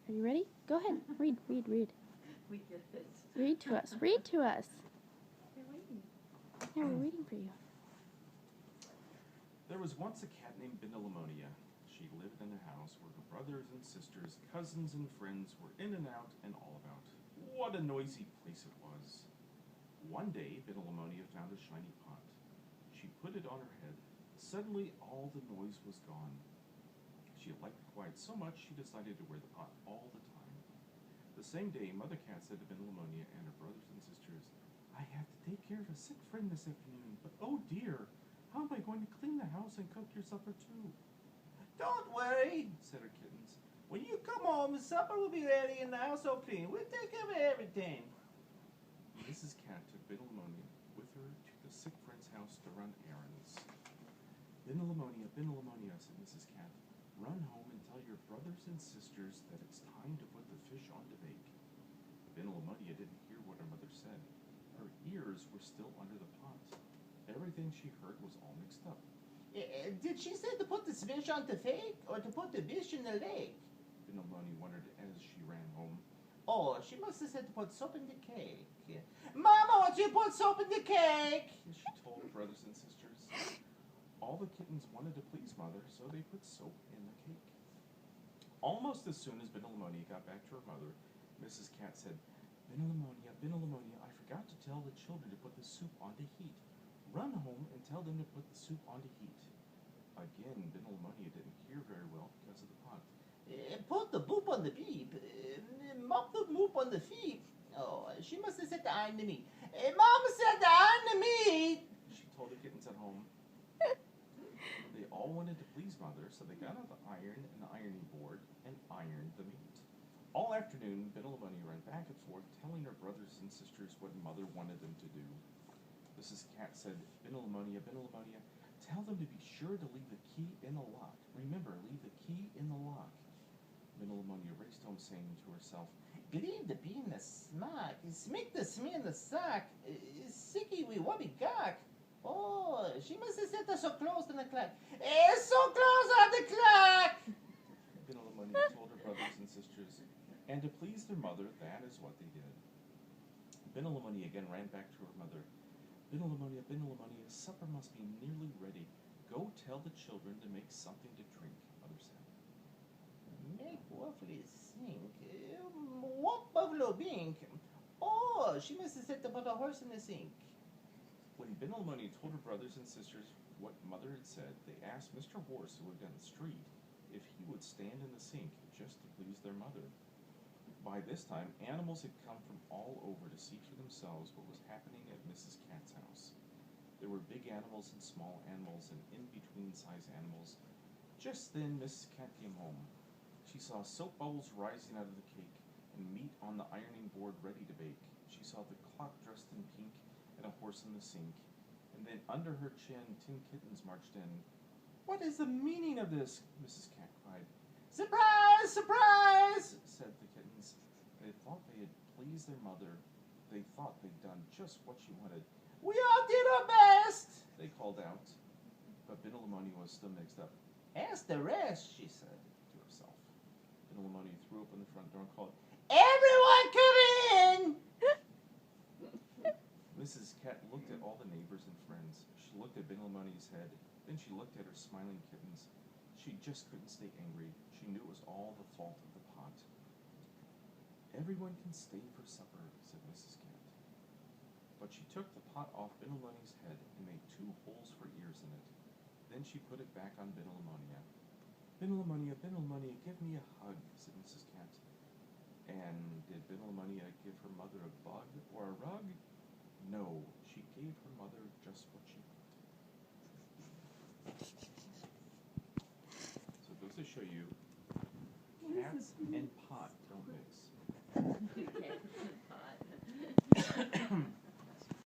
Are you ready? Go ahead. Read. We get it. Read to us. Read to us. We're waiting. Yeah, we're reading for you. There was once a cat named Daddy-o. She lived in a house where her brothers and sisters, cousins and friends were in and out and all about. What a noisy place it was. One day, Daddy-o found a shiny pot. She put it on her head. Suddenly, all the noise was gone. She liked the quiet so much, she decided to wear the pot all the time. The same day, Mother Cat said to Daddy-o and her brothers and sisters, "I have to take care of a sick friend this afternoon, but oh dear, how am I going to clean the house and cook your supper too?" Don't worry, said her kittens. When you come home, the supper will be ready and the house all clean. We'll take care of everything. Mrs. Cat took Daddy-o with her to the sick friend's house to run errands. Daddy-o, said Mrs. Cat, "run home and tell your brothers and sisters that it's time to put the fish on to bake." Daddy-o didn't hear what her mother said. Her ears were still under the pot. Everything she heard was all mixed up. Did she say to put the fish on the fake or to put the fish in the lake? Daddy-o wondered as she ran home. Oh, she must have said to put soap in the cake. Mama, won't you put soap in the cake? She told her brothers and sisters. All the kittens wanted to please Mother, so they put soap in the cake. Almost as soon as Daddy-o got back to her mother, Mrs. Cat said, Daddy-o, I forgot to tell the children to put the soup on to heat. Run home and tell them to put the soup on to heat." Again, Daddy-o didn't hear very well because of the pot. Put the boop on the beep. Mop the moop on the feet. Oh, she must have said to iron the meat. Mama said to iron the meat. She told the kittens at home. They all wanted to please Mother, so they got out the iron and the ironing board and ironed the meat. All afternoon, Daddy-o ran back and forth, telling her brothers and sisters what Mother wanted them to do. Mrs. Cat said, Daddy-o, tell them to be sure to leave the key in the lock. Remember, leave the key in the lock. Daddy-o raced home saying to herself, Leave the bee in the smack. Smick the smee in the sack. Sicky we wubby gawk. Oh, she must have said that so close to the clock. So close on the clock. Daddy-o told her brothers and sisters, and to please their mother, that is what they did. Daddy-o again ran back to her mother. Daddy-o, supper must be nearly ready. Go tell the children to make something to drink, Mother said. Make waffly sink. What buffalo bink? Oh, she must have said to put a horse in the sink. When Daddy-o told her brothers and sisters what Mother had said, they asked Mr. Horse, who lived down the street, if he would stand in the sink just to please their mother. By this time, animals had come from all over to see for themselves what was happening at Mrs. Cat's house. There were big animals and small animals and in-between size animals. Just then, Mrs. Cat came home. She saw soap bubbles rising out of the cake and meat on the ironing board ready to bake. She saw the clock dressed in pink and a horse in the sink. And then under her chin, 10 kittens marched in. "What is the meaning of this?" Mrs. Cat cried. Surprise! Surprise! Said the kittens. They thought they had pleased their mother. They thought they'd done just what she wanted. We all did our best, they called out. But Daddy-o was still mixed up. Ask the rest, she said to herself. Daddy-o threw open the front door and called, Everyone come in! Mrs. Cat looked at all the neighbors and friends. She looked at Daddy-o's head. Then she looked at her smiling kittens. She just couldn't stay angry. She knew it was all the fault of the pot. "Everyone can stay for supper," said Mrs. Cat. But she took the pot off Daddy-o's head and made 2 holes for ears in it. Then she put it back on Daddy-o. Daddy-o, give me a hug," said Mrs. Cat. And did Daddy-o give her mother a bug or a rug? No, she gave her mother just what she wanted. So it goes to show you, cats and pot don't mix. Okay.